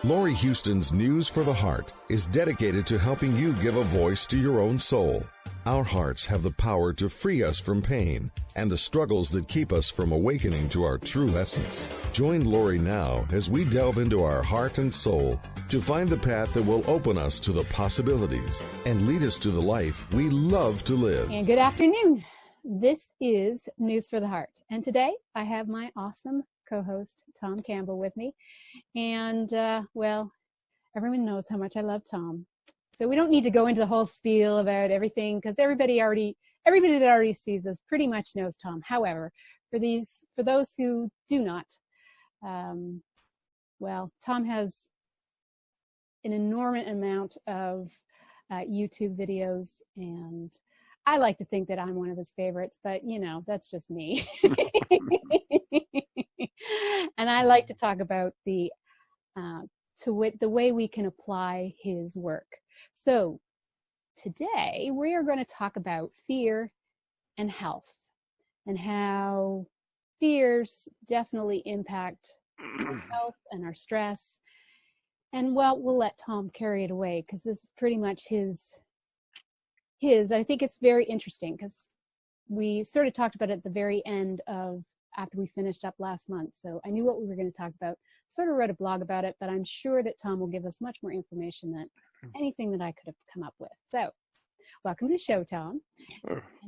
Laurie Huston's News for the Heart is dedicated to helping you give a voice to your own soul. Our hearts have the power to free us from pain and the struggles that keep us from awakening to our true essence. Join Laurie now as we delve into our heart and soul to find the path that will open us to the possibilities and lead us to the life we love to live. And good afternoon. This is News for the Heart. And today I have my awesome co-host, Tom Campbell, with me. And, well, everyone knows how much I love Tom. So we don't need to go into the whole spiel about everything because everybody that already sees us pretty much knows Tom. However, for those who do not, well, Tom has an enormous amount of YouTube videos, and I like to think that I'm one of his favorites, but you know, that's just me. And I like to talk about the way we can apply his work. So today we are going to talk about fear and health and how fears definitely impact our health and our stress. And well, we'll let Tom carry it away because this is pretty much his. I think it's very interesting because we sort of talked about it at the very end of after we finished up last month. So I knew what we were going to talk about, sort of wrote a blog about it, but I'm sure that Tom will give us much more information than anything that I could have come up with. So welcome to the show, Tom.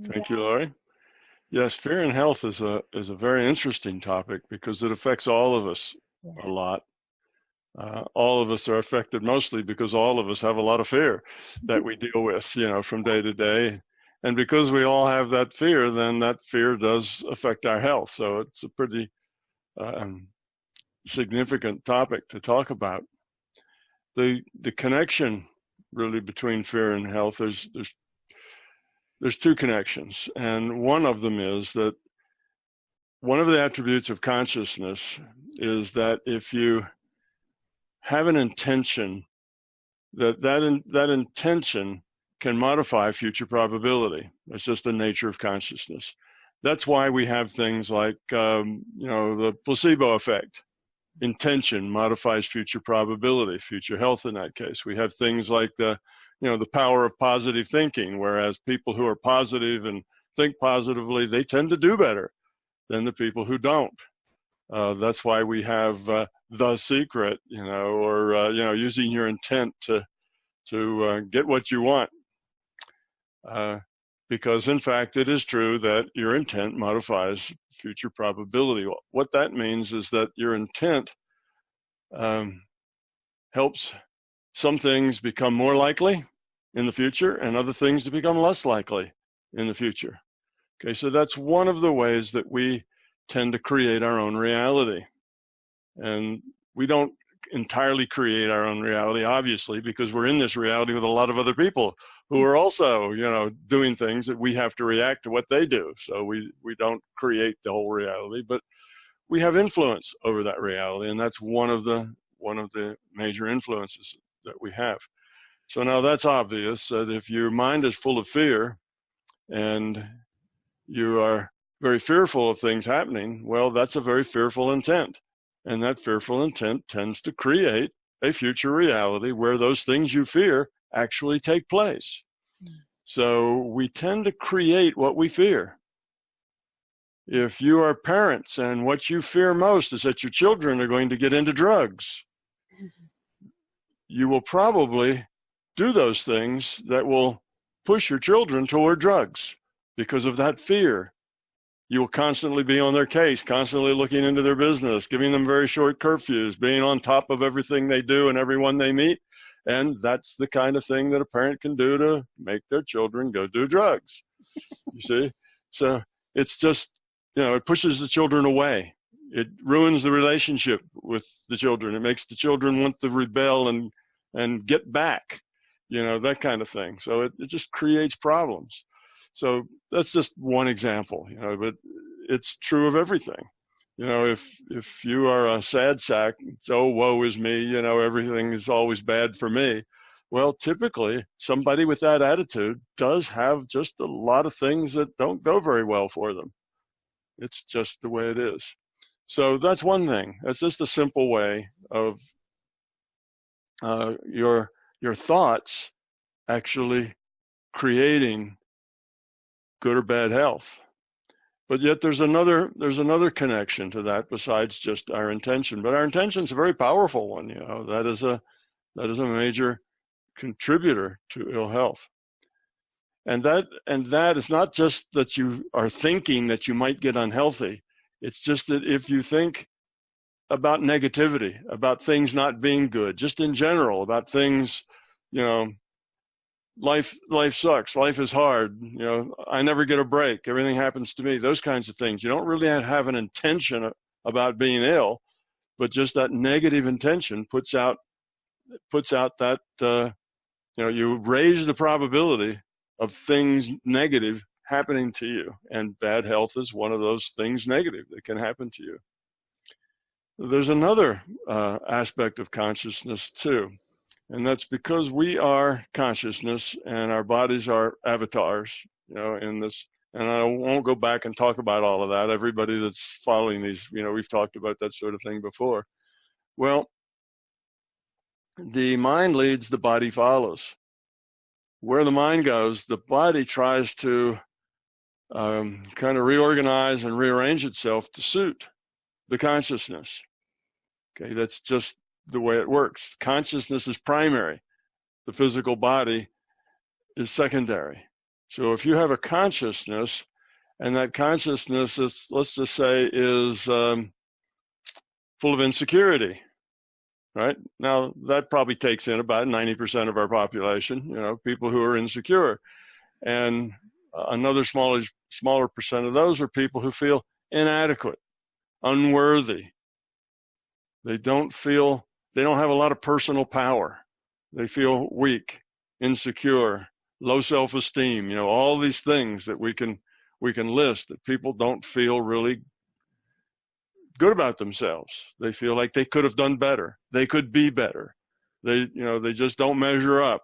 Thank you, Laurie. Yes, fear and health is a very interesting topic because it affects all of us a lot. All of us are affected mostly because all of us have a lot of fear that we deal with, you know, from day to day. And because we all have that fear, then that fear does affect our health. So it's a pretty significant topic to talk about. The connection really between fear and health, there's two connections. And one of them is that one of the attributes of consciousness is that if you have an intention, that intention can modify future probability. That's just the nature of consciousness. That's why we have things like, the placebo effect. Intention modifies future probability, future health in that case. We have things like the power of positive thinking, whereas people who are positive and think positively, they tend to do better than the people who don't. That's why we have The Secret, using your intent to get what you want. Because in fact, it is true that your intent modifies future probability. What that means is that your intent helps some things become more likely in the future and other things to become less likely in the future. Okay, so that's one of the ways that we tend to create our own reality. And we don't entirely create our own reality, obviously, because we're in this reality with a lot of other people who are also, doing things that we have to react to what they do. So we don't create the whole reality, but we have influence over that reality, and that's one of the major influences that we have. So now that's obvious that if your mind is full of fear and you are very fearful of things happening, well, that's a very fearful intent. And that fearful intent tends to create a future reality where those things you fear actually take place. So we tend to create what we fear. If you are parents and what you fear most is that your children are going to get into drugs, you will probably do those things that will push your children toward drugs because of that fear. You will constantly be on their case, constantly looking into their business, giving them very short curfews, being on top of everything they do and everyone they meet. And that's the kind of thing that a parent can do to make their children go do drugs. You see? So it's just, it pushes the children away. It ruins the relationship with the children. It makes the children want to rebel and get back, that kind of thing. So it just creates problems. So that's just one example, but it's true of everything. If you are a sad sack, so woe is me, everything is always bad for me. Well, typically somebody with that attitude does have just a lot of things that don't go very well for them. It's just the way it is. So that's one thing. That's just a simple way of your thoughts actually creating good or bad health. But yet there's another connection to that besides just our intention. But our intention is a very powerful one. That is a major contributor to ill health. And that is not just that you are thinking that you might get unhealthy. It's just that if you think about negativity, about things not being good, just in general, about things, life sucks, life is hard, I never get a break, everything happens to me, those kinds of things. You don't really have an intention about being ill, but just that negative intention puts out that you raise the probability of things negative happening to you, and bad health is one of those things negative that can happen to you. There's another aspect of consciousness too, and that's because we are consciousness and our bodies are avatars, in this. And I won't go back and talk about all of that. Everybody that's following these, we've talked about that sort of thing before. Well, the mind leads, the body follows. Where the mind goes, the body tries to kind of reorganize and rearrange itself to suit the consciousness. Okay, that's just the way it works. Consciousness is primary. The physical body is secondary. So if you have a consciousness, and that consciousness is, let's just say, is full of insecurity, right? Now, that probably takes in about 90% of our population, people who are insecure. And another smaller percent of those are people who feel inadequate, unworthy. They don't have a lot of personal power. They feel weak, insecure, low self-esteem, all these things that we can list, that people don't feel really good about themselves. They feel like they could have done better. They could be better. They just don't measure up.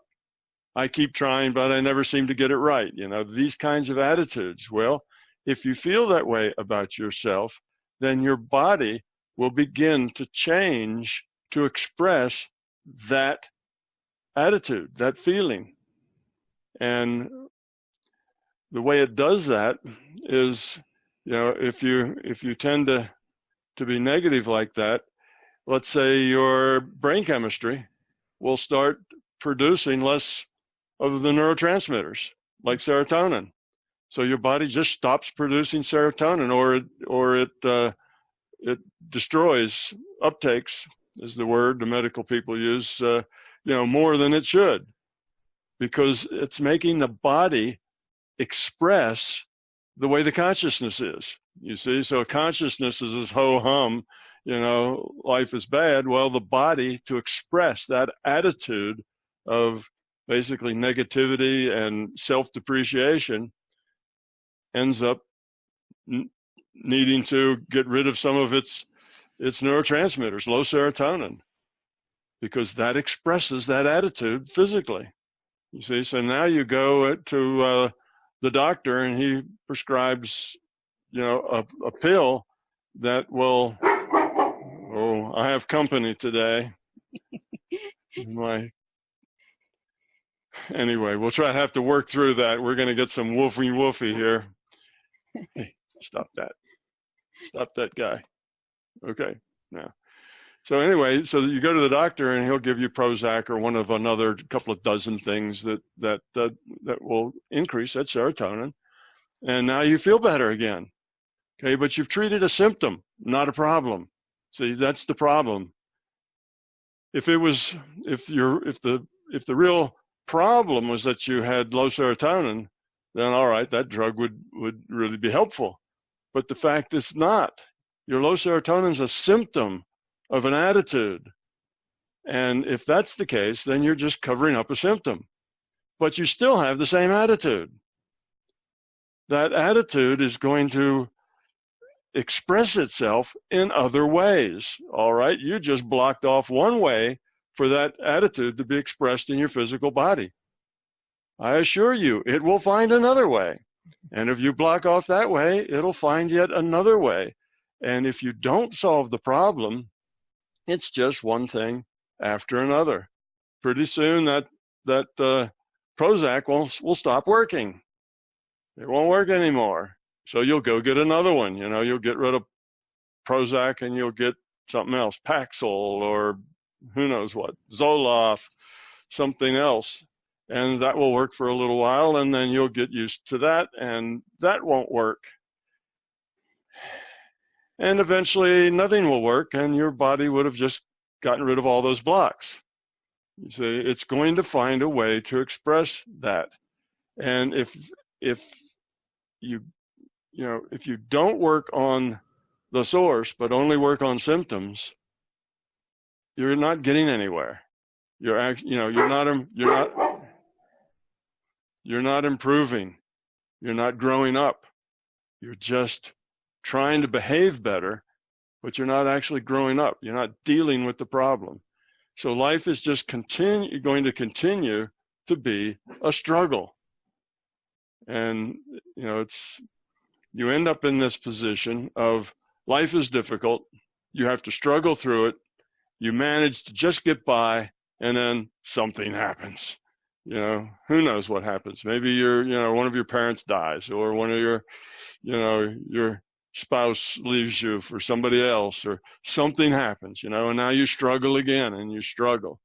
I keep trying, but I never seem to get it right. These kinds of attitudes. Well, if you feel that way about yourself, then your body will begin to change to express that attitude, that feeling. And the way it does that is, if you tend to be negative like that, let's say your brain chemistry will start producing less of the neurotransmitters like serotonin. So your body just stops producing serotonin, or it destroys, uptakes is the word the medical people use, more than it should, because it's making the body express the way the consciousness is. You see, so consciousness is this ho-hum, life is bad. Well, the body, to express that attitude of basically negativity and self-depreciation, ends up needing to get rid of some of its neurotransmitters, low serotonin, because that expresses that attitude physically. You see, so now you go to the doctor and he prescribes, a pill that will, I have company today. Anyway, we'll try to have to work through that. We're going to get some woofy here. Hey, stop that guy. Okay, now. So anyway, so you go to the doctor and he'll give you Prozac or one of another couple of dozen things that will increase that serotonin. And now you feel better again. Okay, but you've treated a symptom, not a problem. See, that's the problem. If the real problem was that you had low serotonin, then all right, that drug would really be helpful. But the fact is not. Your low serotonin is a symptom of an attitude. And if that's the case, then you're just covering up a symptom. But you still have the same attitude. That attitude is going to express itself in other ways. All right, you just blocked off one way for that attitude to be expressed in your physical body. I assure you, it will find another way. And if you block off that way, it'll find yet another way. And if you don't solve the problem, it's just one thing after another. pretty soon that Prozac will stop working. It won't work anymore. So you'll go get another one. You'll get rid of Prozac and you'll get something else, Paxil or who knows what, Zoloft, something else. And that will work for a little while, and then you'll get used to that, and that won't work. And eventually nothing will work, and your body would have just gotten rid of all those blocks. You see, it's going to find a way to express that. And if you don't work on the source, but only work on symptoms, you're not getting anywhere. You're not improving. You're not growing up. You're just trying to behave better, but you're not actually growing up. You're not dealing with the problem. So life is just going to continue to be a struggle. And, you end up in this position of life is difficult. You have to struggle through it. You manage to just get by, and then something happens. Who knows what happens? Maybe one of your parents dies, or one of your spouse leaves you for somebody else, or something happens, and now you struggle again, and you struggle.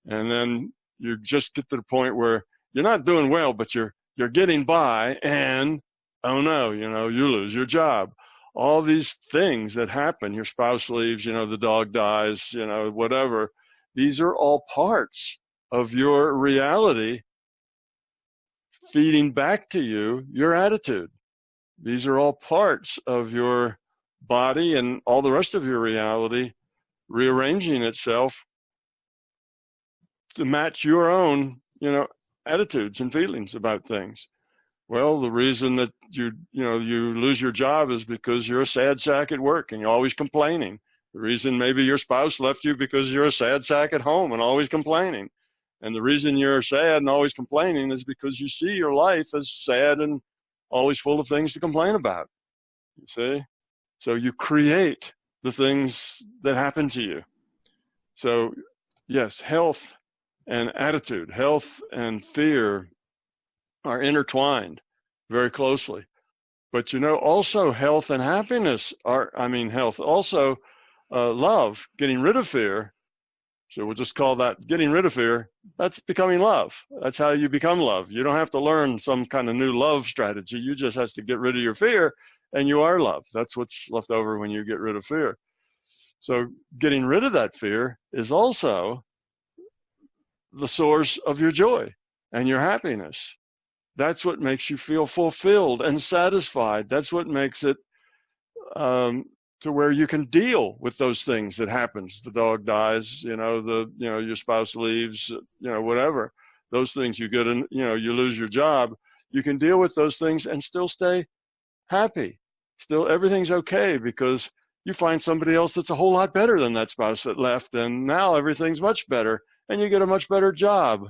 And then you just get to the point where you're not doing well, but you're getting by, and oh no, you lose your job. All these things that happen, your spouse leaves, the dog dies, whatever. These are all parts of your reality feeding back to you your attitude. These are all parts of your body and all the rest of your reality rearranging itself to match your own, attitudes and feelings about things. Well, the reason that you lose your job is because you're a sad sack at work and you're always complaining. The reason maybe your spouse left you because you're a sad sack at home and always complaining. And the reason you're sad and always complaining is because you see your life as sad and always full of things to complain about. You see? So you create the things that happen to you. So yes, health and attitude, health and fear are intertwined very closely. But also health and happiness also love, getting rid of fear. So we'll just call that getting rid of fear. That's becoming love. That's how you become love. You don't have to learn some kind of new love strategy. You just have to get rid of your fear, and you are love. That's what's left over when you get rid of fear. So getting rid of that fear is also the source of your joy and your happiness. That's what makes you feel fulfilled and satisfied. That's what makes it to where you can deal with those things that happens. The dog dies, your spouse leaves, whatever. Those things you get in, you lose your job. You can deal with those things and still stay happy. Still, everything's okay because you find somebody else that's a whole lot better than that spouse that left, and now everything's much better, and you get a much better job.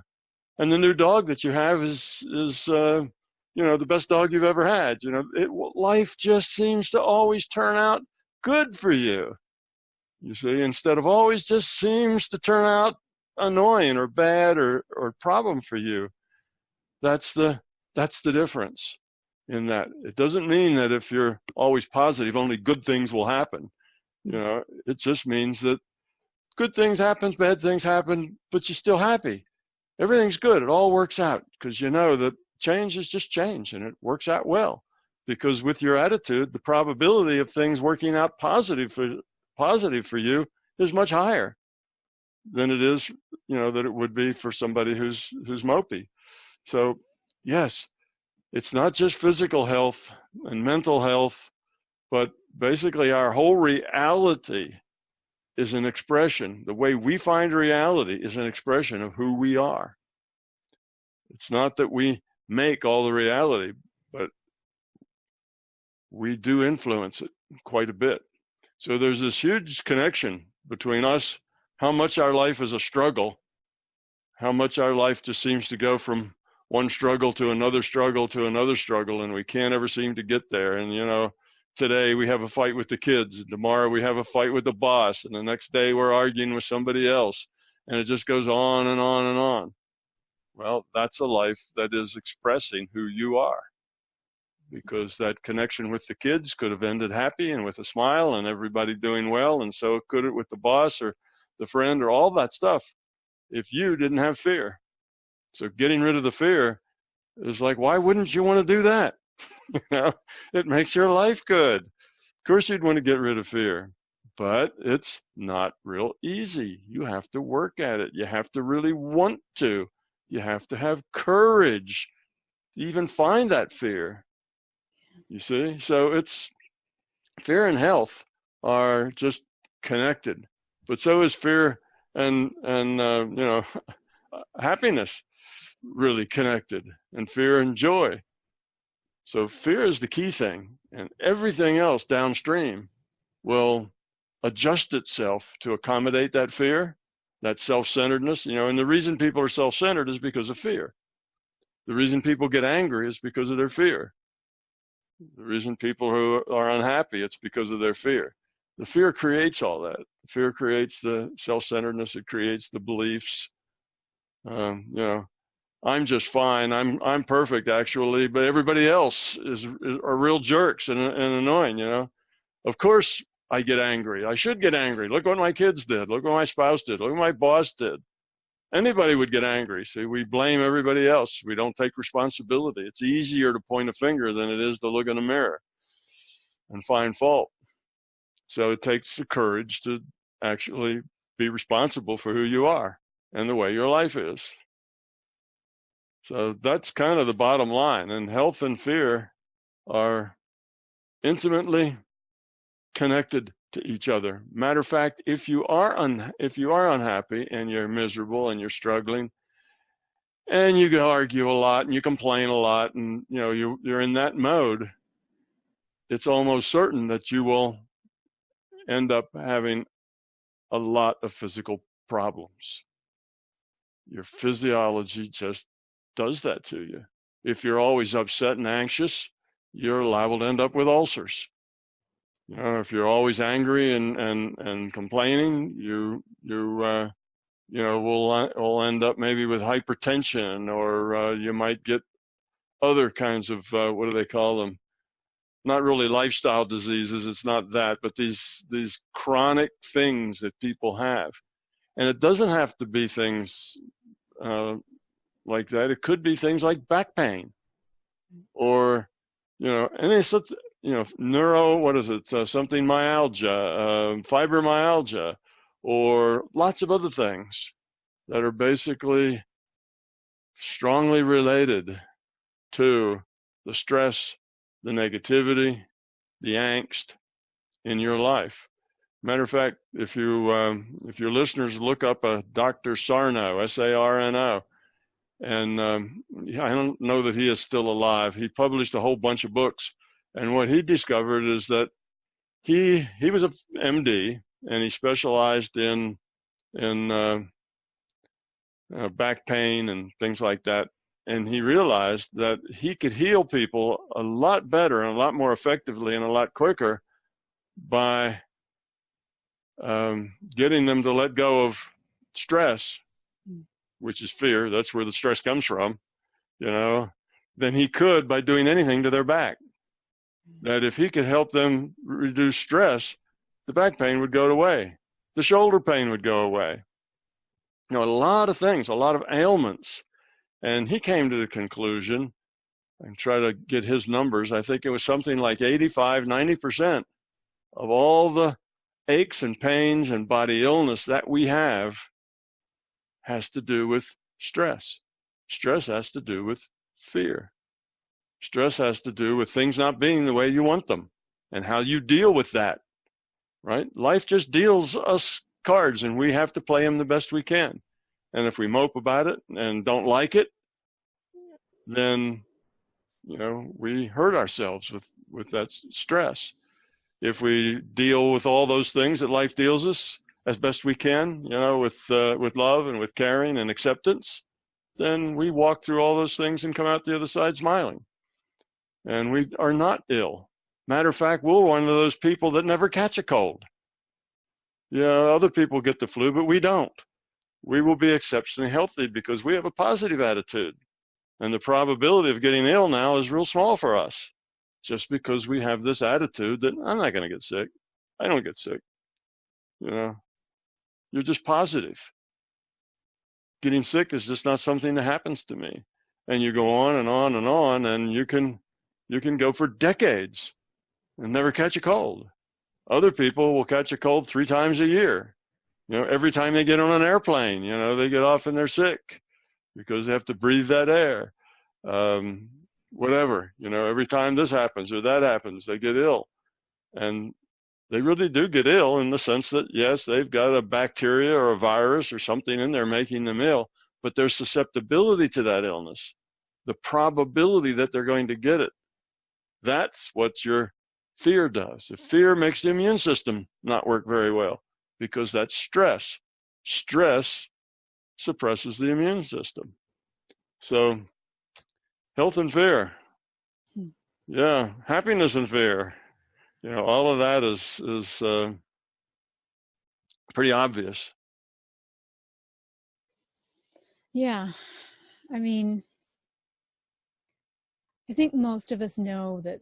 And the new dog that you have is the best dog you've ever had. Life just seems to always turn out good for you. You see, instead of always just seems to turn out annoying or bad or problem for you. That's the difference in that. It doesn't mean that if you're always positive, only good things will happen. It just means that good things happen, bad things happen, but you're still happy. Everything's good. It all works out because that change is just change, and it works out well. Because with your attitude, the probability of things working out positive for you is much higher than it is, that it would be for somebody who's mopey. So yes, it's not just physical health and mental health, but basically our whole reality is an expression. The way we find reality is an expression of who we are. It's not that we make all the reality, but we do influence it quite a bit. So there's this huge connection between us, how much our life is a struggle, how much our life just seems to go from one struggle to another struggle to another struggle, and we can't ever seem to get there. And, today we have a fight with the kids, and tomorrow we have a fight with the boss, and the next day we're arguing with somebody else. And it just goes on and on and on. Well, that's a life that is expressing who you are, because that connection with the kids could have ended happy and with a smile and everybody doing well, and so could it with the boss or the friend or all that stuff if you didn't have fear. So getting rid of the fear is like, why wouldn't you want to do that? It makes your life good. Of course you'd want to get rid of fear, but it's not real easy. You have to work at it. You have to really want to. You have to have courage to even find that fear. You see? So it's fear and health are just connected, but so is fear and happiness really connected, and fear and joy. So fear is the key thing, and everything else downstream will adjust itself to accommodate that fear, that self-centeredness. And the reason people are self-centered is because of fear. The reason people get angry is because of their fear. The reason people who are unhappy, it's because of their fear. The fear creates all that. The fear creates the self-centeredness. It creates the beliefs. I'm just fine. I'm perfect actually, but everybody else are real jerks and annoying. Of course I get angry. I should get angry. Look what my kids did. Look what my spouse did. Look what my boss did. Anybody would get angry. See, we blame everybody else. We don't take responsibility. It's easier to point a finger than it is to look in a mirror and find fault. So it takes the courage to actually be responsible for who you are and the way your life is. So that's kind of the bottom line. And health and fear are intimately connected to each other. Matter of fact, if you are unhappy and you're miserable and you're struggling and you argue a lot and you complain a lot and you're in that mode, it's almost certain that you will end up having a lot of physical problems. Your physiology just does that to you. If you're always upset and anxious, you're liable to end up with ulcers. If you're always angry and complaining, you will end up maybe with hypertension, or you might get other kinds of what do they call them? Not really lifestyle diseases. It's not that, but these chronic things that people have, and it doesn't have to be things like that. It could be things like back pain, or any such. Something myalgia, fibromyalgia, or lots of other things that are basically strongly related to the stress, the negativity, the angst in your life. Matter of fact, if your listeners look up a Dr. Sarno, S-A-R-N-O, and I don't know that he is still alive. He published a whole bunch of books. And what he discovered is that he was a MD, and he specialized in back pain and things like that. And he realized that he could heal people a lot better and a lot more effectively and a lot quicker by getting them to let go of stress, which is fear. That's where the stress comes from, than he could by doing anything to their back. That if he could help them reduce stress, the back pain would go away. The shoulder pain would go away. A lot of things, a lot of ailments. And he came to the conclusion, and try to get his numbers, I think it was something like 85, 90% of all the aches and pains and body illness that we have has to do with stress. Stress has to do with fear. Stress has to do with things not being the way you want them and how you deal with that, right? Life just deals us cards, and we have to play them the best we can. And if we mope about it and don't like it, then, we hurt ourselves with that stress. If we deal with all those things that life deals us as best we can, with love and with caring and acceptance, then we walk through all those things and come out the other side smiling. And we are not ill. Matter of fact, we're one of those people that never catch a cold. Other people get the flu, but we don't. we will be exceptionally healthy because we have a positive attitude. And the probability of getting ill now is real small for us, just because we have this attitude that I'm not going to get sick. I don't get sick. You're just positive. Getting sick is just not something that happens to me. And you go on and on and on, and you can go for decades and never catch a cold. Other people will catch a cold 3 times a year. Every time they get on an airplane, they get off and they're sick because they have to breathe that air. Whatever, every time this happens or that happens, they get ill. And they really do get ill in the sense that, yes, they've got a bacteria or a virus or something in there making them ill, but their susceptibility to that illness, the probability that they're going to get it, that's what your fear does. If fear makes the immune system not work very well, because that's stress. Stress suppresses the immune system. So health and fear. Yeah, happiness and fear. All of that is pretty obvious. Yeah. I mean, I think most of us know that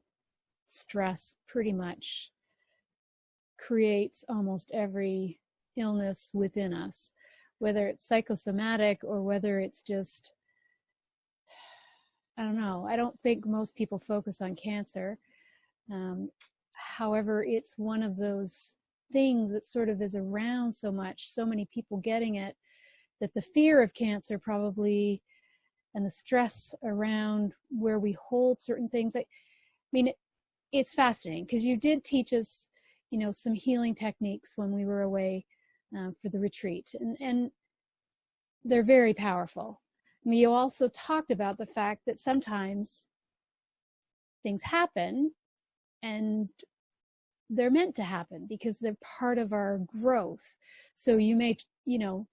stress pretty much creates almost every illness within us, whether it's psychosomatic or whether it's just, I don't know. I don't think most people focus on cancer. However, it's one of those things that sort of is around so much, so many people getting it, that the fear of cancer probably, and the stress around where we hold certain things. I mean, it's fascinating because you did teach us, some healing techniques when we were away for the retreat, and they're very powerful. I mean, you also talked about the fact that sometimes things happen and they're meant to happen because they're part of our growth. So you may,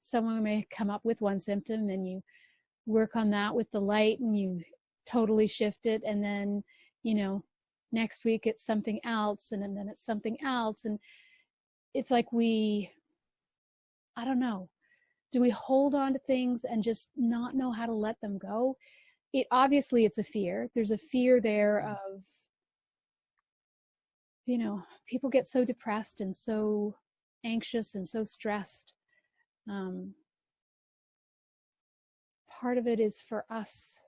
someone may come up with one symptom and you work on that with the light and you totally shift it. And then, next week it's something else, and then it's something else. And it's like I don't know, do we hold on to things and just not know how to let them go? Obviously it's a fear. There's a fear there of, people get so depressed and so anxious and so stressed. Part of it is for us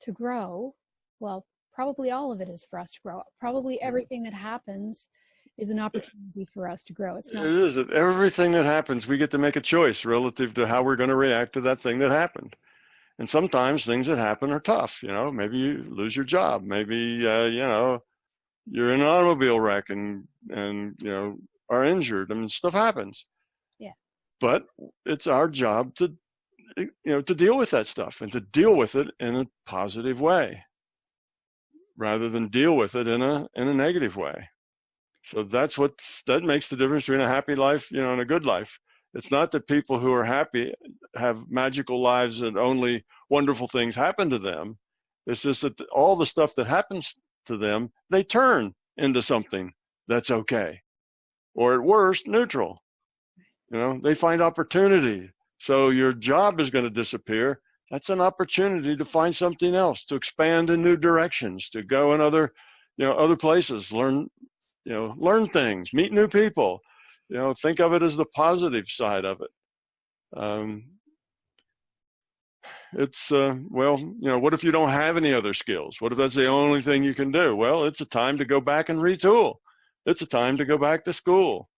to grow. Well, probably all of it is for us to grow. Probably everything that happens is an opportunity for us to grow. It's not. It is. Everything that happens, we get to make a choice relative to how we're going to react to that thing that happened. And sometimes things that happen are tough. Maybe you lose your job. Maybe, you're in an automobile wreck and are injured. I mean, stuff happens. Yeah. But it's our job to deal with that stuff and to deal with it in a positive way rather than deal with it in a negative way. So that makes the difference between a happy life, and a good life. It's not that people who are happy have magical lives and only wonderful things happen to them. It's just that all the stuff that happens to them, they turn into something that's okay, or at worst, neutral. They find opportunity. So your job is going to disappear. That's an opportunity to find something else, to expand in new directions, to go in other places, learn things, meet new people. Think of it as the positive side of it. It's, what if you don't have any other skills? What if that's the only thing you can do? Well, it's a time to go back and retool. It's a time to go back to school.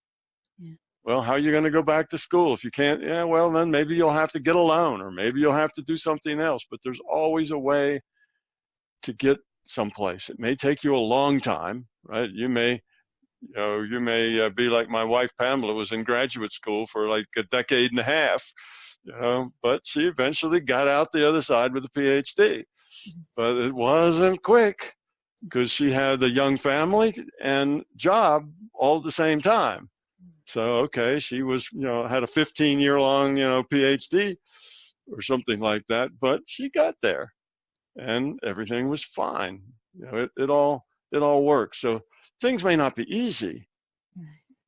Yeah. Well, how are you going to go back to school if you can't? Yeah, well, then maybe you'll have to get a loan, or maybe you'll have to do something else. But there's always a way to get someplace. It may take you a long time, right? You may be like my wife, Pamela, was in graduate school for like a decade and a half, but she eventually got out the other side with a PhD. But it wasn't quick because she had a young family and job all at the same time. So, okay, she was, had a 15-year-long, PhD or something like that, but she got there and everything was fine. It all works. So things may not be easy,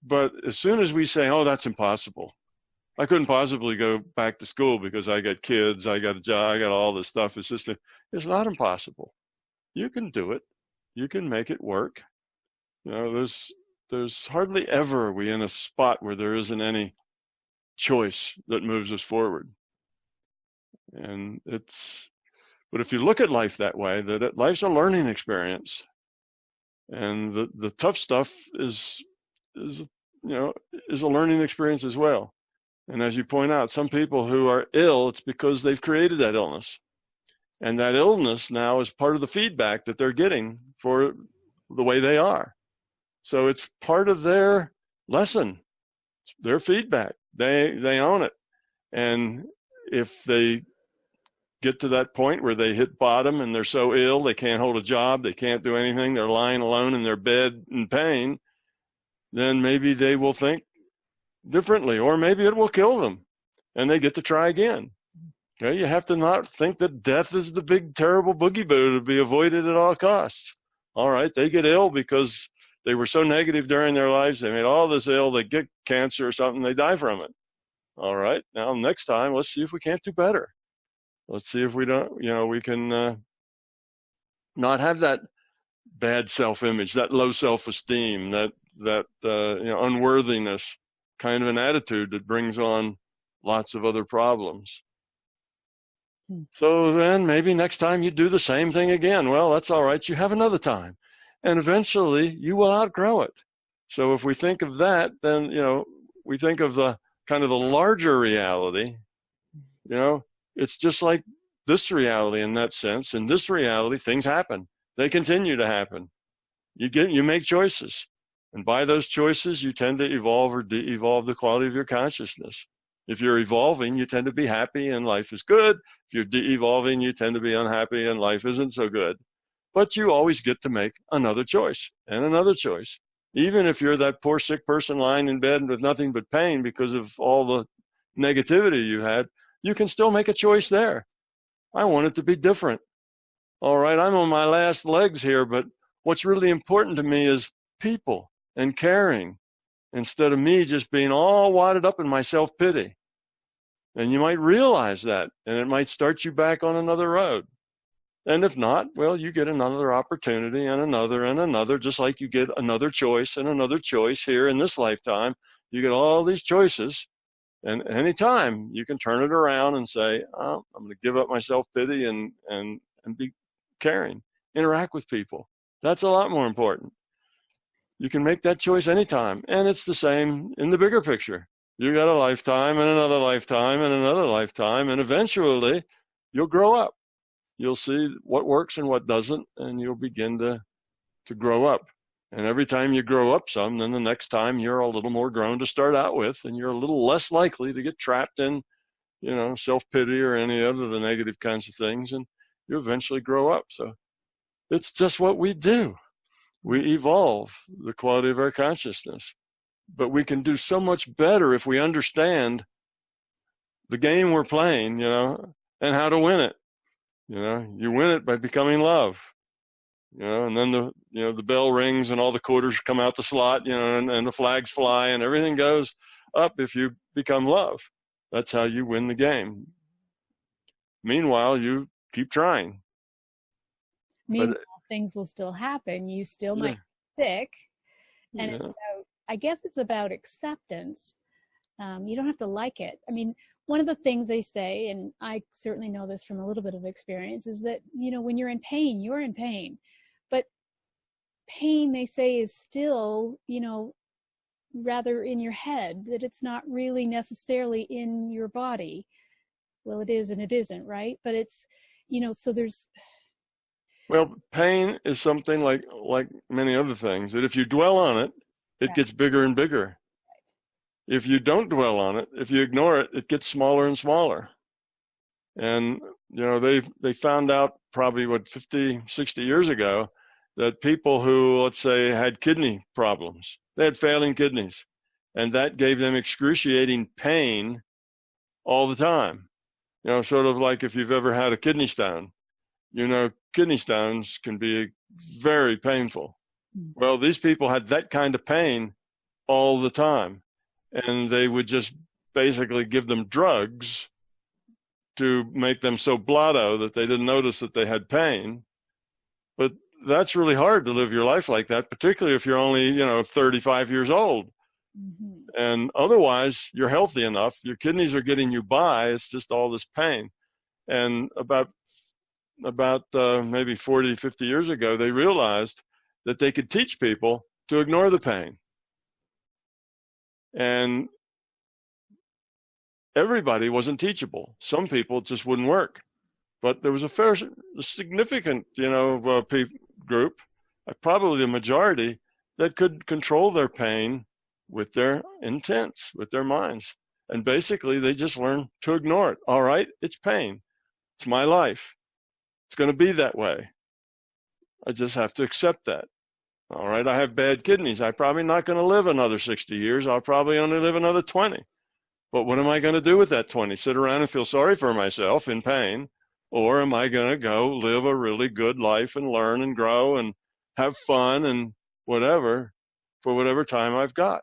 but as soon as we say, oh, that's impossible, I couldn't possibly go back to school because I got kids, I got a job, I got all this stuff. It's not impossible. You can do it. You can make it work. You know, there's hardly ever we in a spot where there isn't any choice that moves us forward. And but if you look at life that way, that life's a learning experience, and the tough stuff is a learning experience as well. And as you point out, some people who are ill, it's because they've created that illness, and that illness now is part of the feedback that they're getting for the way they are. So it's part of their lesson, their feedback. They own it, and if they get to that point where they hit bottom and they're so ill they can't hold a job, they can't do anything, they're lying alone in their bed in pain, then maybe they will think differently, or maybe it will kill them and they get to try again. Okay? You have to not think that death is the big terrible boogeyman to be avoided at all costs. All right, they get ill because they were so negative during their lives, they made all this ill, they get cancer or something, they die from it. All right, now next time, let's see if we can't do better. Let's see if we can not have that bad self-image, that low self-esteem, that unworthiness kind of an attitude that brings on lots of other problems. So then maybe next time you do the same thing again. Well, that's all right. You have another time. And eventually you will outgrow it. So if we think of that, then, we think of the kind of the larger reality, it's just like this reality in that sense. In this reality, things happen. They continue to happen. You make choices. And by those choices, you tend to evolve or de-evolve the quality of your consciousness. If you're evolving, you tend to be happy and life is good. If you're de-evolving, you tend to be unhappy and life isn't so good. But you always get to make another choice and another choice. Even if you're that poor sick person lying in bed with nothing but pain because of all the negativity you had, you can still make a choice there. I want it to be different. All right, I'm on my last legs here, but what's really important to me is people and caring, instead of me just being all wadded up in my self-pity. And you might realize that, and it might start you back on another road. And if not, well, you get another opportunity and another, just like you get another choice and another choice here in this lifetime. You get all these choices, and anytime you can turn it around and say, oh, I'm going to give up my self-pity and be caring, interact with people. That's a lot more important. You can make that choice anytime, and it's the same in the bigger picture. You got a lifetime and another lifetime and another lifetime, and eventually you'll grow up. You'll see what works and what doesn't, and you'll begin to grow up. And every time you grow up some, then the next time you're a little more grown to start out with, and you're a little less likely to get trapped in, self-pity or any other of the negative kinds of things, and you eventually grow up. So it's just what we do. We evolve the quality of our consciousness. But we can do so much better if we understand the game we're playing, and how to win it. You win it by becoming love. And then the bell rings and all the quarters come out the slot, and the flags fly and everything goes up if you become love. That's how you win the game. Meanwhile, you keep trying. Meanwhile, things will still happen. You still might be sick. And it's about acceptance. You don't have to like it. I mean, one of the things they say, and I certainly know this from a little bit of experience, is that, when you're in pain, you're in pain. But pain, they say, is still, rather in your head, that it's not really necessarily in your body. Well, it is and it isn't, right? But it's, so there's... Well, pain is something like many other things, that if you dwell on it, it gets bigger and bigger. Right. If you don't dwell on it, if you ignore it, it gets smaller and smaller. And, they found out probably 50, 60 years ago that people who, let's say, had kidney problems, they had failing kidneys, and that gave them excruciating pain all the time. Sort of like if you've ever had a kidney stone. Kidney stones can be very painful. Well, these people had that kind of pain all the time, and they would just basically give them drugs to make them so blotto that they didn't notice that they had pain. But that's really hard to live your life like that, particularly if you're only, 35 years old. Mm-hmm. And otherwise, you're healthy enough. Your kidneys are getting you by. It's just all this pain. And about maybe 40, 50 years ago, they realized that they could teach people to ignore the pain. And everybody wasn't teachable. Some people, it just wouldn't work. But there was a significant, group, probably the majority, that could control their pain with their intents, with their minds. And basically, they just learned to ignore it. All right, it's pain. It's my life. It's going to be that way. I just have to accept that. All right, I have bad kidneys. I'm probably not going to live another 60 years. I'll probably only live another 20. But what am I going to do with that 20? Sit around and feel sorry for myself in pain? Or am I going to go live a really good life and learn and grow and have fun and whatever for whatever time I've got?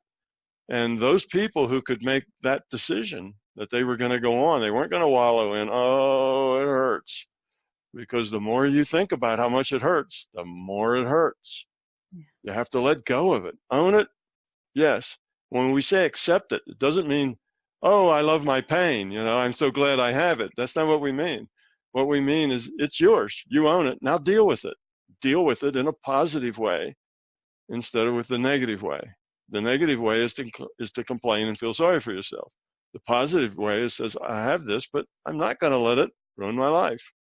And those people who could make that decision that they were going to go on, they weren't going to wallow in, oh, it hurts. Because the more you think about how much it hurts, the more it hurts. You have to let go of it. Own it? Yes. When we say accept it, it doesn't mean, oh, I love my pain. I'm so glad I have it. That's not what we mean. What we mean is it's yours. You own it. Now deal with it. Deal with it in a positive way instead of with the negative way. The negative way is to complain and feel sorry for yourself. The positive way is says, I have this, but I'm not going to let it ruin my life.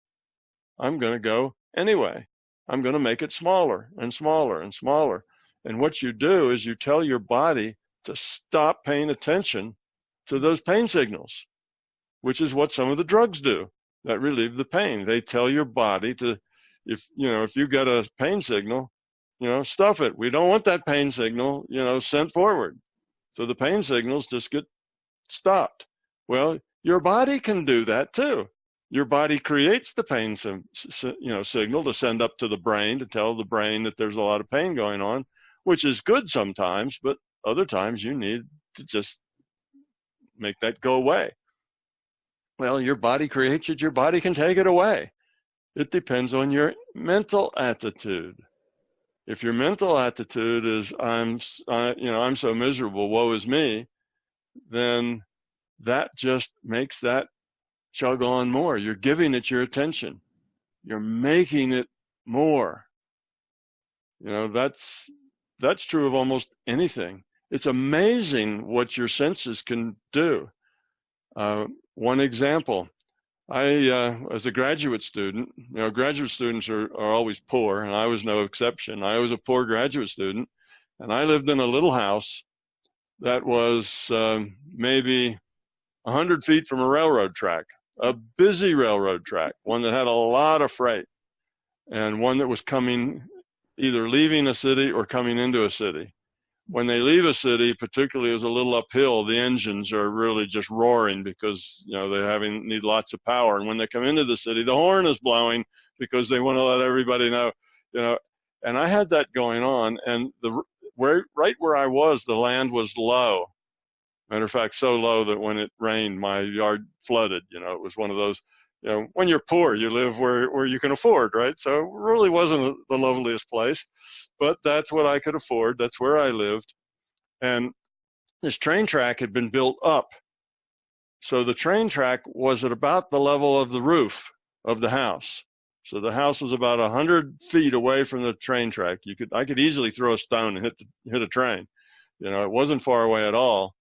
I'm going to go anyway. I'm going to make it smaller and smaller and smaller. And what you do is you tell your body to stop paying attention to those pain signals, which is what some of the drugs do that relieve the pain. They tell your body to, if you get a pain signal, stuff it. We don't want that pain signal, sent forward. So the pain signals just get stopped. Well, your body can do that too. Your body creates the pain signal to send up to the brain to tell the brain that there's a lot of pain going on, which is good sometimes, but other times you need to just make that go away. Well, your body creates it, your body can take it away. It depends on your mental attitude. If your mental attitude is I'm so miserable, woe is me, then that just makes that chug on more. You're giving it your attention. You're making it more. That's true of almost anything. It's amazing what your senses can do. One example, I, as a graduate student, graduate students are always poor, and I was no exception. I was a poor graduate student, and I lived in a little house that was maybe 100 feet from a railroad track, a busy railroad track, one that had a lot of freight, and one that was coming, either leaving a city or coming into a city. When they leave a city, particularly as a little uphill, the engines are really just roaring because they need lots of power. And when they come into the city, the horn is blowing because they want to let everybody know. And I had that going on, and right where I was, the land was low. Matter of fact, so low that when it rained, my yard flooded. It was one of those. When you're poor, you live where you can afford, right? So it really wasn't the loveliest place, but that's what I could afford. That's where I lived. And this train track had been built up. So the train track was at about the level of the roof of the house. So the house was about 100 feet away from the train track. I could easily throw a stone and hit a train. It wasn't far away at all.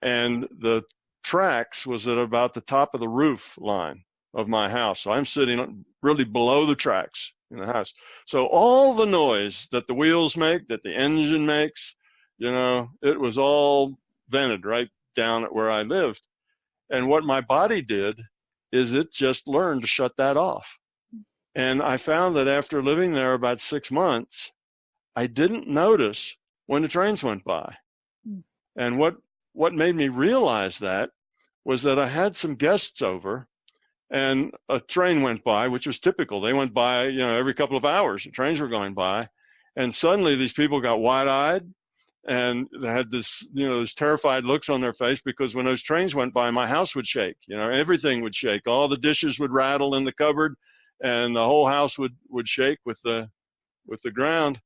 And the tracks was at about the top of the roof line of my house. So I'm sitting really below the tracks in the house. So all the noise that the wheels make, that the engine makes, it was all vented right down at where I lived. And what my body did is it just learned to shut that off. And I found that after living there about 6 months, I didn't notice when the trains went by. And what made me realize that was that I had some guests over, and a train went by, which was typical. They went by, every couple of hours, the trains were going by. And suddenly these people got wide-eyed, And they had this, those terrified looks on their face, because when those trains went by, my house would shake. Everything would shake. All the dishes would rattle in the cupboard, and the whole house would shake with the ground.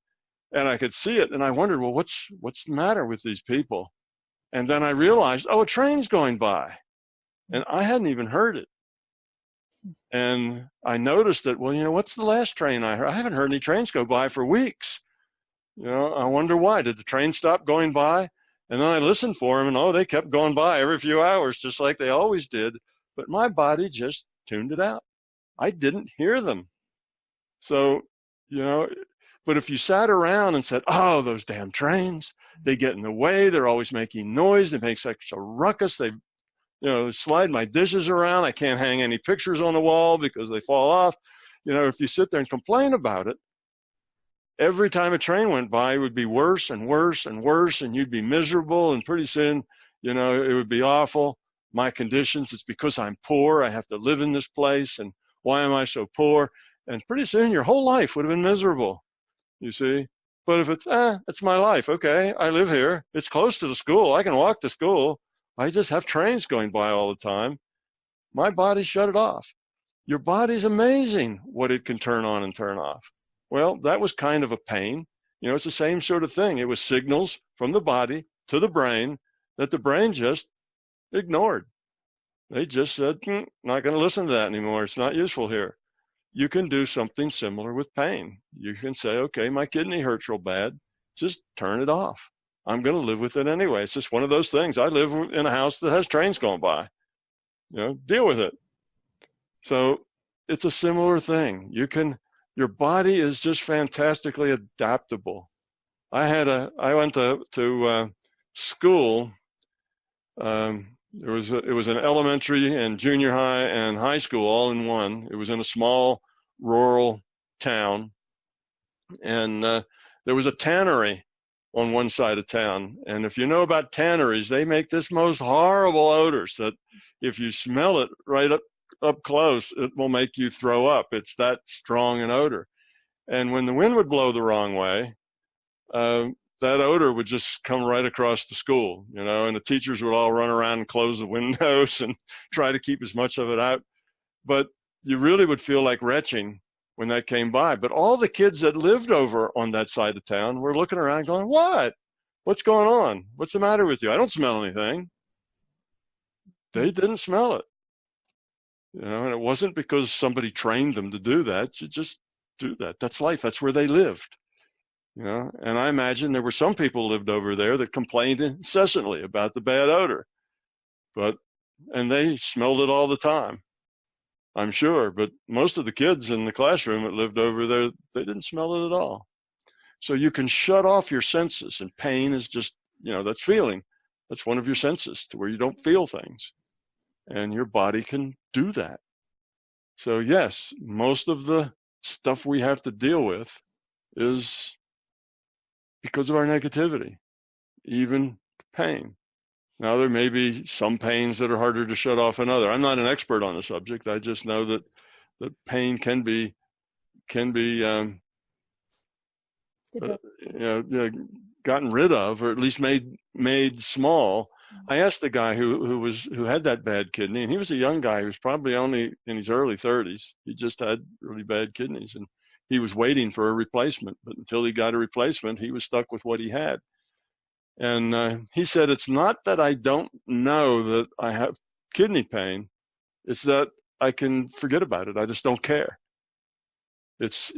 And I could see it, and I wondered, well, what's the matter with these people? And then I realized, oh, a train's going by, and I hadn't even heard it. And I noticed that, well, what's the last train I heard? I haven't heard any trains go by for weeks. I wonder why. Did the train stop going by? And then I listened for them, and they kept going by every few hours, just like they always did. But my body just tuned it out. I didn't hear them. So, but if you sat around and said, oh, those damn trains, they get in the way. They're always making noise. They make such a ruckus. They, slide my dishes around. I can't hang any pictures on the wall because they fall off. If you sit there and complain about it, every time a train went by, it would be worse and worse and worse, and you'd be miserable, and pretty soon, it would be awful. My conditions, it's because I'm poor. I have to live in this place, and why am I so poor? And pretty soon your whole life would have been miserable, you see. But if it's my life, okay, I live here. It's close to the school. I can walk to school. I just have trains going by all the time. My body shut it off. Your body's amazing what it can turn on and turn off. Well, that was kind of a pain. It's the same sort of thing. It was signals from the body to the brain that the brain just ignored. They just said, not going to listen to that anymore. It's not useful here. You can do something similar with pain. You can say, okay, my kidney hurts real bad. Just turn it off. I'm going to live with it anyway. It's just one of those things. I live in a house that has trains going by. Deal with it. So it's a similar thing. Your body is just fantastically adaptable. I went to school. It was an elementary and junior high and high school all in one. It was in a small rural town, and there was a tannery on one side of town. And if you know about tanneries, they make this most horrible odors that if you smell it right up close, it will make you throw up. It's that strong an odor. And when the wind would blow the wrong way, that odor would just come right across the school, and the teachers would all run around and close the windows and try to keep as much of it out. But you really would feel like retching when that came by. But all the kids that lived over on that side of town were looking around going, what? What's going on? What's the matter with you? I don't smell anything. They didn't smell it. And it wasn't because somebody trained them to do that. You just do that. That's life. That's where they lived. And I imagine there were some people who lived over there that complained incessantly about the bad odor, and they smelled it all the time, I'm sure. But most of the kids in the classroom that lived over there, they didn't smell it at all. So you can shut off your senses, and pain is just, that's feeling. That's one of your senses to where you don't feel things, and your body can do that. So yes, most of the stuff we have to deal with is because of our negativity, even pain. Now, there may be some pains that are harder to shut off than others. I'm not an expert on the subject. I just know that pain can be gotten rid of, or at least made small. I asked the guy who had that bad kidney, and he was a young guy. He was probably only in his early 30s. He just had really bad kidneys, and he was waiting for a replacement, but until he got a replacement, he was stuck with what he had. And he said, it's not that I don't know that I have kidney pain. It's that I can forget about it. I just don't care. It's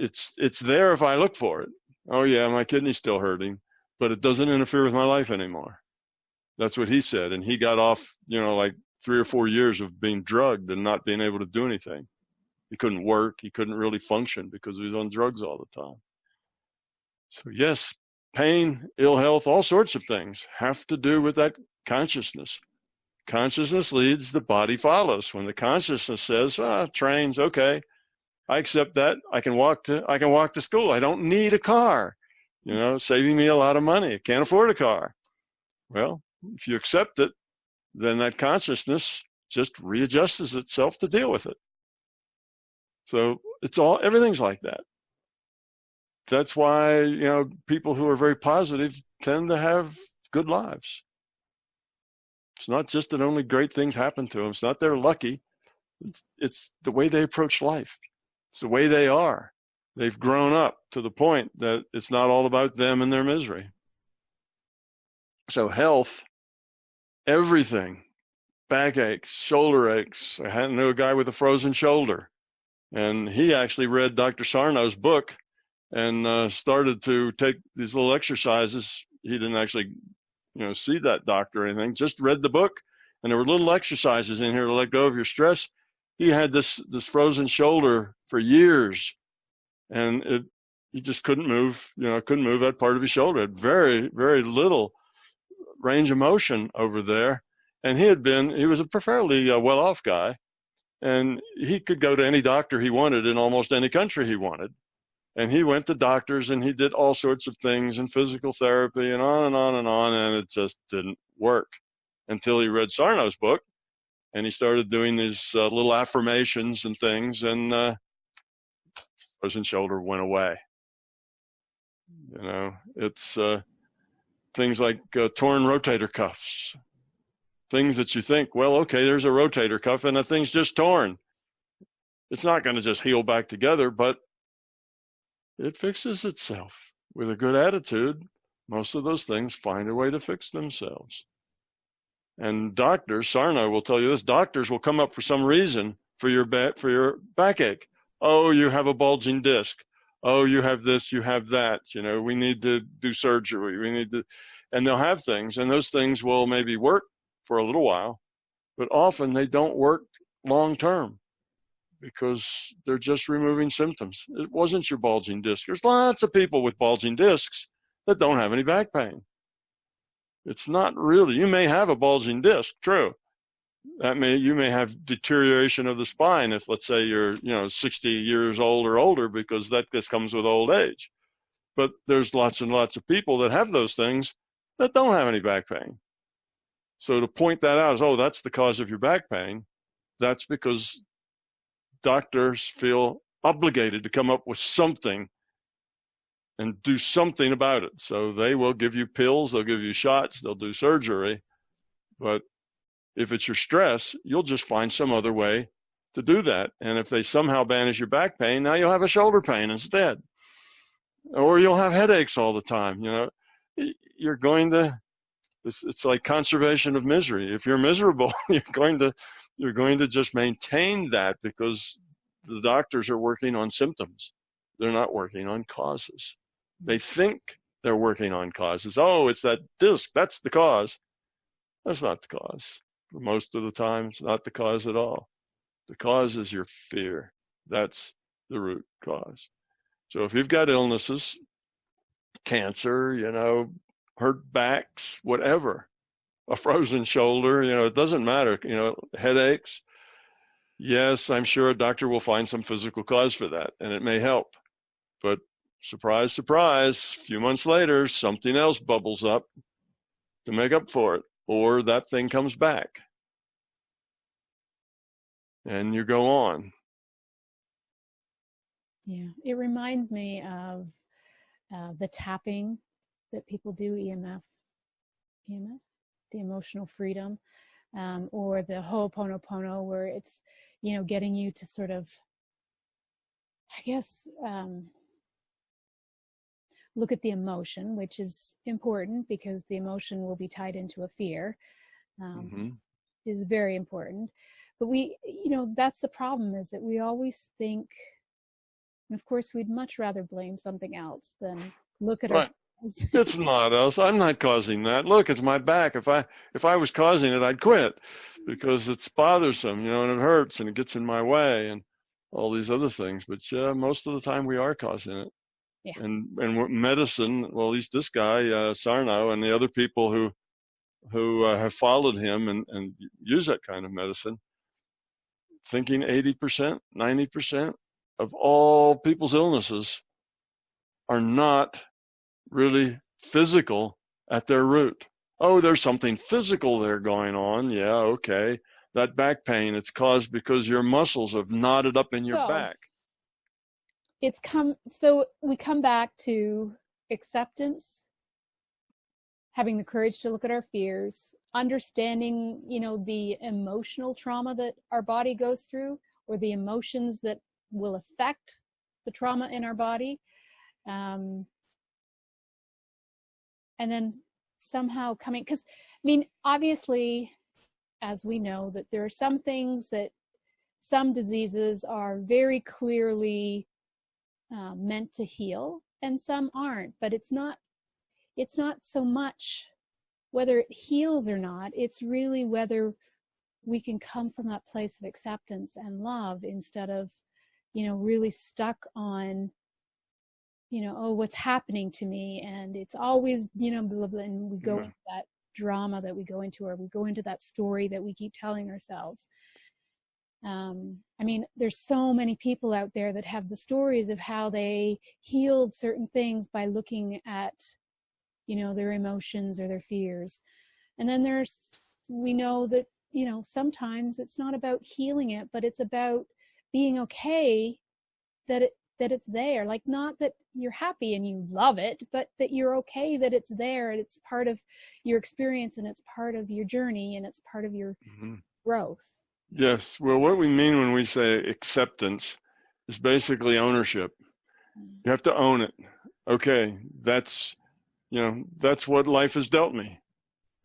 there if I look for it. Oh yeah, my kidney's still hurting, but it doesn't interfere with my life anymore. That's what he said. And he got off, like 3 or 4 years of being drugged and not being able to do anything. He couldn't work. He couldn't really function because he was on drugs all the time. So yes, pain, ill health, all sorts of things have to do with that consciousness. Consciousness leads, the body follows. When the consciousness says, trains, okay, I accept that. I can walk to school. I don't need a car, saving me a lot of money. I can't afford a car. Well, if you accept it, then that consciousness just readjusts itself to deal with it. So everything's like that. that's why, people who are very positive tend to have good lives. It's not just that only great things happen to them. It's not they're lucky. It's the way they approach life. It's the way they are. They've grown up to the point that it's not all about them and their misery. So health, everything, backaches, shoulder aches. I knew a guy with a frozen shoulder, and he actually read Dr. Sarno's book and started to take these little exercises. He didn't actually, see that doctor or anything, just read the book, and there were little exercises in here to let go of your stress. He had this frozen shoulder for years, and he just couldn't move, couldn't move that part of his shoulder. Had very, very little range of motion over there. And he was a fairly well-off guy, and he could go to any doctor he wanted in almost any country he wanted. And he went to doctors, and he did all sorts of things and physical therapy and on and on and on, and it just didn't work until he read Sarno's book, and he started doing these little affirmations and things, and frozen shoulder went away. It's things like torn rotator cuffs, things that you think, well, okay, there's a rotator cuff and the thing's just torn. It's not going to just heal back together, but it fixes itself. With a good attitude, most of those things find a way to fix themselves. And doctors, Sarno will tell you this, doctors will come up for some reason for your backache. Oh, you have a bulging disc. Oh, you have this, you have that. We need to do surgery. And they'll have things, and those things will maybe work for a little while, but often they don't work long term because they're just removing symptoms. It wasn't your bulging disc. There's lots of people with bulging discs that don't have any back pain. It's not really, you may have a bulging disc, true. You may have deterioration of the spine if, let's say, you're 60 years old or older, because that just comes with old age. But there's lots and lots of people that have those things that don't have any back pain. So to point that out as, oh, that's the cause of your back pain, that's because doctors feel obligated to come up with something and do something about it. So they will give you pills, they'll give you shots, they'll do surgery. But if it's your stress, you'll just find some other way to do that. And if they somehow banish your back pain, now you'll have a shoulder pain instead. Or you'll have headaches all the time. You're going to, it's like conservation of misery. If you're miserable, you're going to just maintain that, because the doctors are working on symptoms. They're not working on causes. They think they're working on causes. Oh, it's that disc, that's the cause. That's not the cause. Most of the time, it's not the cause at all. The cause is your fear. That's the root cause. So if you've got illnesses, cancer, hurt backs, whatever, a frozen shoulder, it doesn't matter, headaches, yes, I'm sure a doctor will find some physical cause for that, and it may help. But surprise, surprise, a few months later, something else bubbles up to make up for it, or that thing comes back. And you go on. Yeah, it reminds me of the tapping that people do, EMF, the emotional freedom, or the Ho'oponopono, where it's, getting you to sort of, I guess, look at the emotion, which is important because the emotion will be tied into a fear, is very important. But that's the problem, is that we always think, and of course, we'd much rather blame something else than look at right. ourselves. It's not us. I'm not causing that. Look, it's my back. If I was causing it, I'd quit, because it's bothersome, and it hurts and it gets in my way and all these other things. But yeah, most of the time we are causing it. Yeah. And medicine, well, at least this guy, Sarno, and the other people who have followed him and use that kind of medicine, thinking 80%, 90% of all people's illnesses are not really physical at their root. Oh, there's something physical there going on. Yeah, okay. That back pain, it's caused because your muscles have knotted up in your back. so we come back to acceptance, having the courage to look at our fears, understanding, the emotional trauma that our body goes through, or the emotions that will affect the trauma in our body. And then somehow because, obviously, as we know, that there are some things that some diseases are very clearly meant to heal and some aren't, but it's not so much whether it heals or not, it's really whether we can come from that place of acceptance and love instead of, really stuck on, oh, what's happening to me, and it's always, blah, blah, and we go into that drama that we go into, or we go into that story that we keep telling ourselves. There's so many people out there that have the stories of how they healed certain things by looking at, their emotions or their fears. And then we know that, sometimes it's not about healing it, but it's about being okay that it's there. Like, not that you're happy and you love it, but that you're okay that it's there, and it's part of your experience, and it's part of your journey, and it's part of your growth. Yes. Well, what we mean when we say acceptance is basically ownership. You have to own it. Okay, that's what life has dealt me.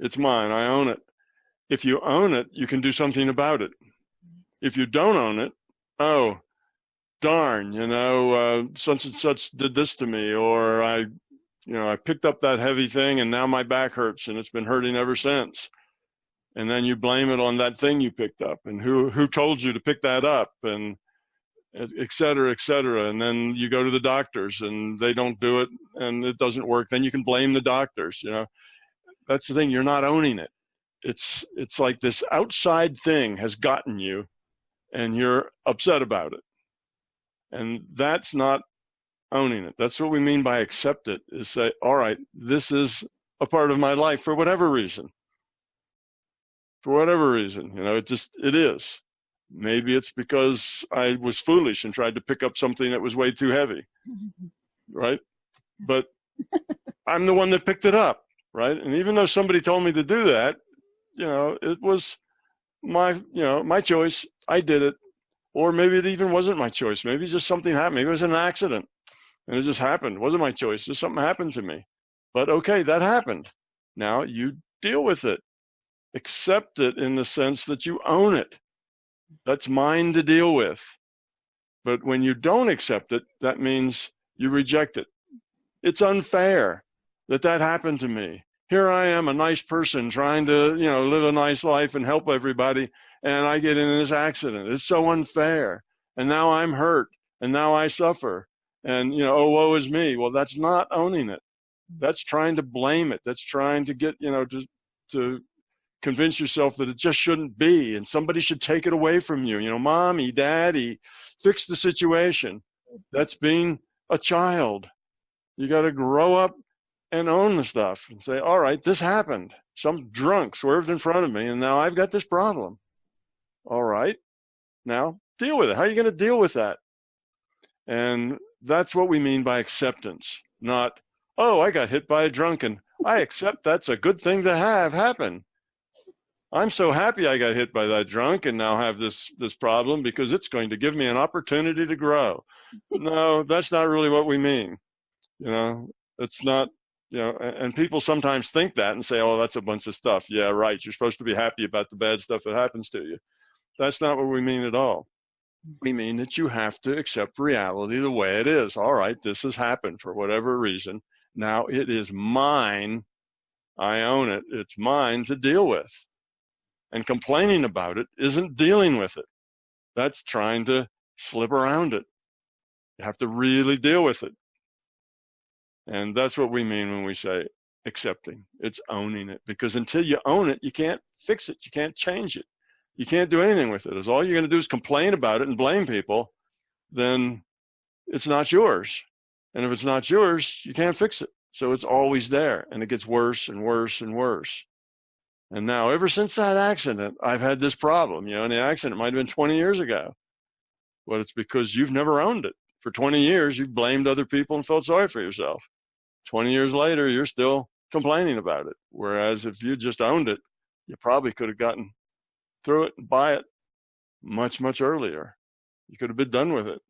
It's mine. I own it. If you own it, you can do something about it. If you don't own it, oh, darn, such and such did this to me, or I picked up that heavy thing and now my back hurts and it's been hurting ever since. And then you blame it on that thing you picked up, and who told you to pick that up, and et cetera, et cetera. And then you go to the doctors and they don't do it and it doesn't work. Then you can blame the doctors. That's the thing. You're not owning it. It's like this outside thing has gotten you and you're upset about it. And that's not owning it. That's what we mean by accept it, is say, all right, this is a part of my life for whatever reason. For whatever reason, it is. Maybe it's because I was foolish and tried to pick up something that was way too heavy, right? But I'm the one that picked it up, right? And even though somebody told me to do that, it was my choice. I did it. Or maybe it even wasn't my choice. Maybe just something happened. Maybe it was an accident and it just happened. It wasn't my choice. Just something happened to me. But okay, that happened. Now you deal with it. Accept it in the sense that you own it. That's mine to deal with. But when you don't accept it, that means you reject it. It's unfair that happened to me. Here I am, a nice person trying to, live a nice life and help everybody, and I get in this accident. It's so unfair. And now I'm hurt, and now I suffer. And, oh, woe is me. Well, that's not owning it. That's trying to blame it. That's trying to get, to convince yourself that it just shouldn't be, and somebody should take it away from you. Mommy, daddy, fix the situation. That's being a child. You got to grow up and own the stuff and say, all right, this happened. Some drunk swerved in front of me, and now I've got this problem. All right, now deal with it. How are you going to deal with that? And that's what we mean by acceptance, not, oh, I got hit by a drunk and I accept that's a good thing to have happen. I'm so happy I got hit by that drunk and now have this problem because it's going to give me an opportunity to grow. No, that's not really what we mean. It's not, and people sometimes think that and say, oh, that's a bunch of stuff. Yeah, right. You're supposed to be happy about the bad stuff that happens to you. That's not what we mean at all. We mean that you have to accept reality the way it is. All right, this has happened for whatever reason. Now it is mine. I own it. It's mine to deal with. And complaining about it isn't dealing with it. That's trying to slip around it. You have to really deal with it. And that's what we mean when we say accepting. It's owning it. Because until you own it, you can't fix it. You can't change it. You can't do anything with it. As all you're going to do is complain about it and blame people, then it's not yours. And if it's not yours, you can't fix it. So it's always there, and it gets worse and worse and worse. And now, ever since that accident, I've had this problem. And the accident might have been 20 years ago. But it's because you've never owned it. For 20 years, you blamed other people and felt sorry for yourself. 20 years later, you're still complaining about it. Whereas if you just owned it, you probably could have gotten through it and by it much, much earlier. You could have been done with it.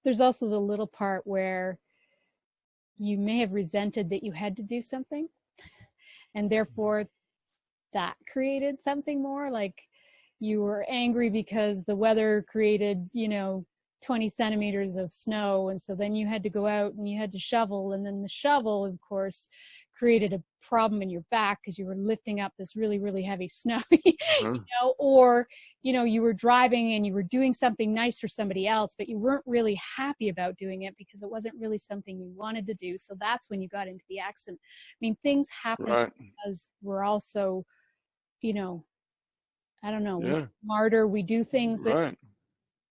There's also the little part where you may have resented that you had to do something, and therefore that created something more. Like you were angry because the weather created, 20 centimeters of snow, and so then you had to go out and you had to shovel, and then the shovel, of course, created a problem in your back because you were lifting up this really, really heavy snow. Or you were driving and you were doing something nice for somebody else, but you weren't really happy about doing it because it wasn't really something you wanted to do. So that's when you got into the accident. I mean, things happen because we're also, I don't know, we're smarter. We do things that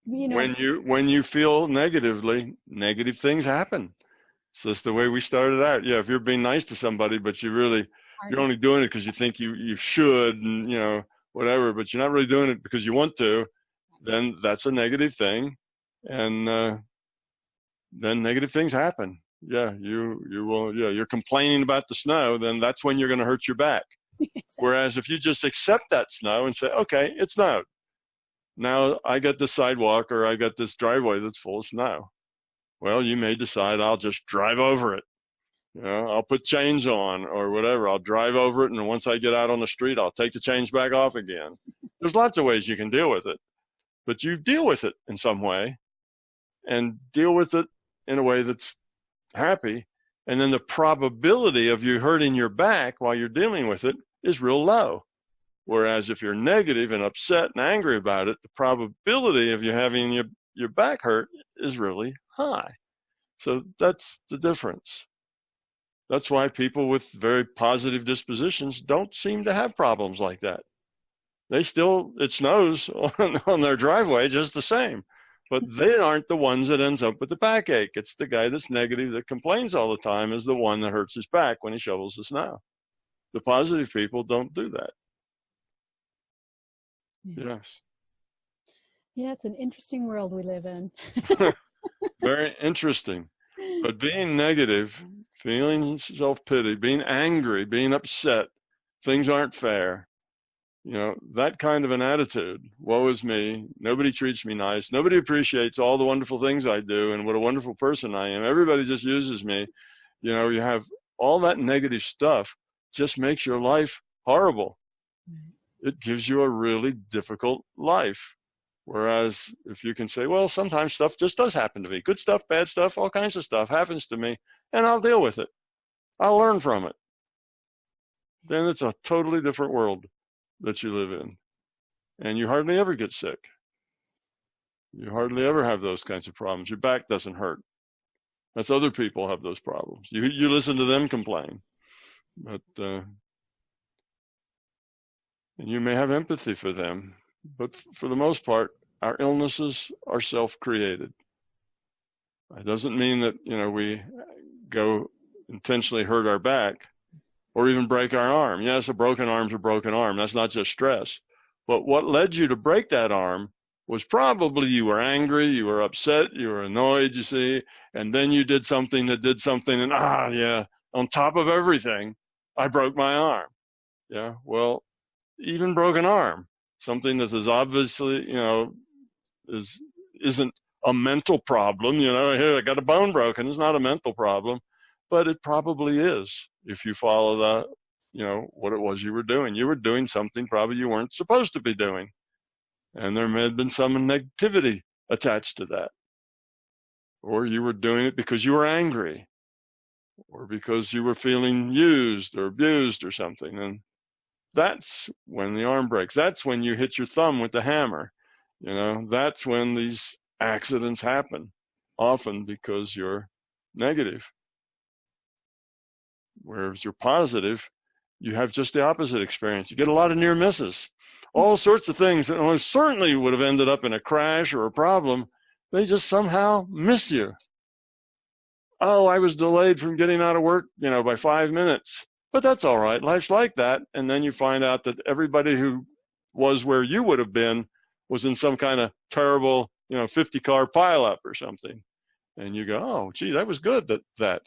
when you feel negative things happen. So that's the way we started out. Yeah, if you're being nice to somebody, but you're only doing it because you think you should, and whatever, but you're not really doing it because you want to, then that's a negative thing, and then negative things happen. Yeah, you will. Yeah, you're complaining about the snow, then that's when you're going to hurt your back. Exactly. Whereas if you just accept that snow and say, okay, it snowed. Now I got this sidewalk or I got this driveway that's full of snow. Well, you may decide I'll just drive over it. I'll put chains on or whatever. I'll drive over it, and once I get out on the street, I'll take the chains back off again. There's lots of ways you can deal with it, but you deal with it in some way and deal with it in a way that's happy. And then the probability of you hurting your back while you're dealing with it is real low. Whereas if you're negative and upset and angry about it, the probability of you having your back hurt is really high. So that's the difference. That's why people with very positive dispositions don't seem to have problems like that. It snows on their driveway just the same, but they aren't the ones that ends up with the backache. It's the guy that's negative that complains all the time is the one that hurts his back when he shovels the snow. The positive people don't do that. Yes. Yeah, it's an interesting world we live in. Very interesting. But being negative, feeling self-pity, being angry, being upset, things aren't fair, that kind of an attitude, woe is me, nobody treats me nice, nobody appreciates all the wonderful things I do and what a wonderful person I am, everybody just uses me, you have all that negative stuff just makes your life horrible. It gives you a really difficult life. Whereas if you can say, well, sometimes stuff just does happen to me. Good stuff, bad stuff, all kinds of stuff happens to me, and I'll deal with it. I'll learn from it. Then it's a totally different world that you live in. And you hardly ever get sick. You hardly ever have those kinds of problems. Your back doesn't hurt. That's other people have those problems. You listen to them complain. But and you may have empathy for them. But for the most part, our illnesses are self-created. It doesn't mean that, we go intentionally hurt our back or even break our arm. Yes, a broken arm's a broken arm. That's not just stress. But what led you to break that arm was probably you were angry, you were upset, you were annoyed, you see, and then you did something and on top of everything, I broke my arm. Yeah, well, even broken arm, something that is obviously, isn't a mental problem. Here, I got a bone broken. It's not a mental problem, but it probably is if you follow what it was you were doing. You were doing something probably you weren't supposed to be doing. And there may have been some negativity attached to that. Or you were doing it because you were angry or because you were feeling used or abused or something. And that's when the arm breaks. That's when you hit your thumb with the hammer. That's when these accidents happen, often because you're negative. Whereas you're positive, you have just the opposite experience. You get a lot of near misses, all sorts of things that almost certainly would have ended up in a crash or a problem. They just somehow miss you. Oh, I was delayed from getting out of work, by 5 minutes. But that's all right. Life's like that. And then you find out that everybody who was where you would have been was in some kind of terrible, 50-car pileup or something. And you go, oh, gee, that was good.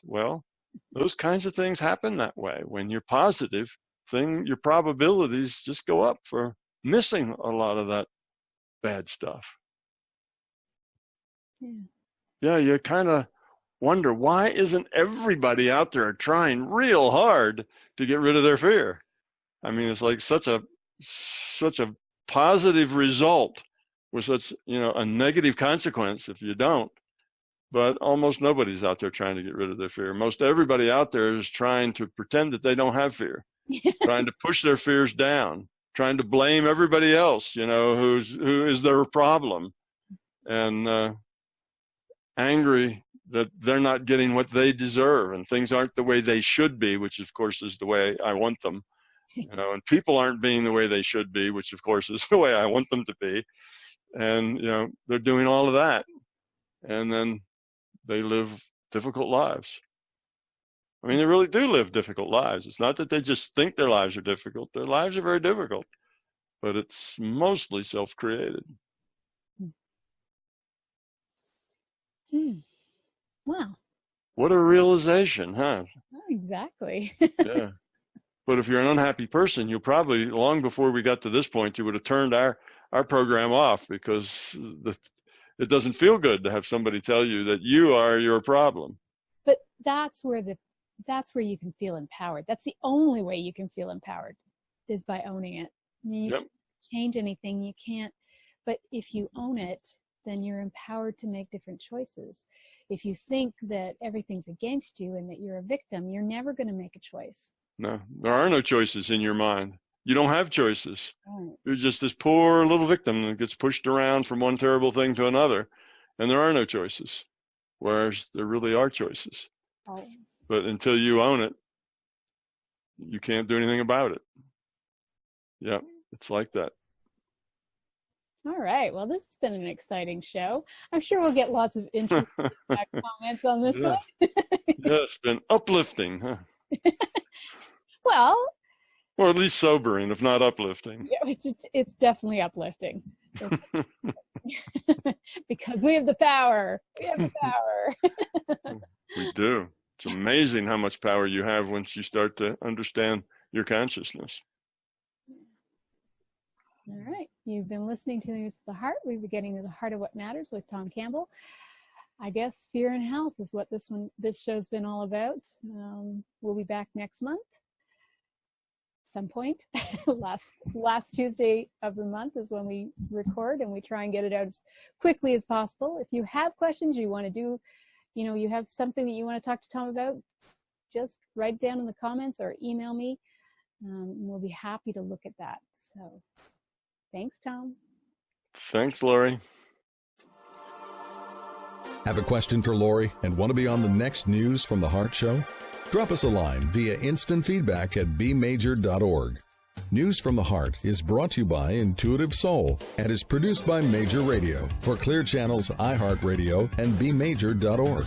Well, those kinds of things happen that way. When you're positive, your probabilities just go up for missing a lot of that bad stuff. Yeah, you kind of wonder, why isn't everybody out there trying real hard to get rid of their fear? I mean, it's like such a positive result with such, a negative consequence if you don't. But almost nobody's out there trying to get rid of their fear. Most everybody out there is trying to pretend that they don't have fear, trying to push their fears down, trying to blame everybody else, who is their problem, and angry that they're not getting what they deserve and things aren't the way they should be, which of course is the way I want them, and people aren't being the way they should be, which of course is the way I want them to be. And, they're doing all of that. And then they live difficult lives. I mean, they really do live difficult lives. It's not that they just think their lives are difficult. Their lives are very difficult, but it's mostly self-created. Wow. What a realization, huh? Exactly. Yeah. But if you're an unhappy person, you probably, long before we got to this point, you would have turned our program off, because it doesn't feel good to have somebody tell you that you are your problem. But that's where you can feel empowered. That's the only way you can feel empowered, is by owning it. I mean, you can't change anything. You can't. But if you own it, then you're empowered to make different choices. If you think that everything's against you and that you're a victim, you're never going to make a choice. No, there are no choices in your mind. You don't have choices. Right. You're just this poor little victim that gets pushed around from one terrible thing to another, and there are no choices, whereas there really are choices. Always. But until you own it, you can't do anything about it. Yeah, it's like that. All right. Well, this has been an exciting show. I'm sure we'll get lots of interesting comments on this one. Yeah, it's been uplifting, huh? Well, or at least sobering, if not uplifting. Yeah, it's definitely uplifting. Because we have the power. We have the power. We do. It's amazing how much power you have once you start to understand your consciousness. All right. You've been listening to the News of the Heart. We've been getting to the heart of what matters with Tom Campbell. I guess fear and health is what this show's been all about. We'll be back next month. Some point. last Tuesday of the month is when we record, and we try and get it out as quickly as possible. If you have questions you want to do, you have something that you want to talk to Tom about, just write down in the comments or email me. We'll be happy to look at that. So thanks, Tom. Thanks, Laurie. Have a question for Laurie and want to be on the next News from the Heart show? Drop us a line via instant feedback at bmajor.org. News from the Heart is brought to you by Intuitive Soul and is produced by Major Radio for Clear Channel's iHeartRadio and bmajor.org.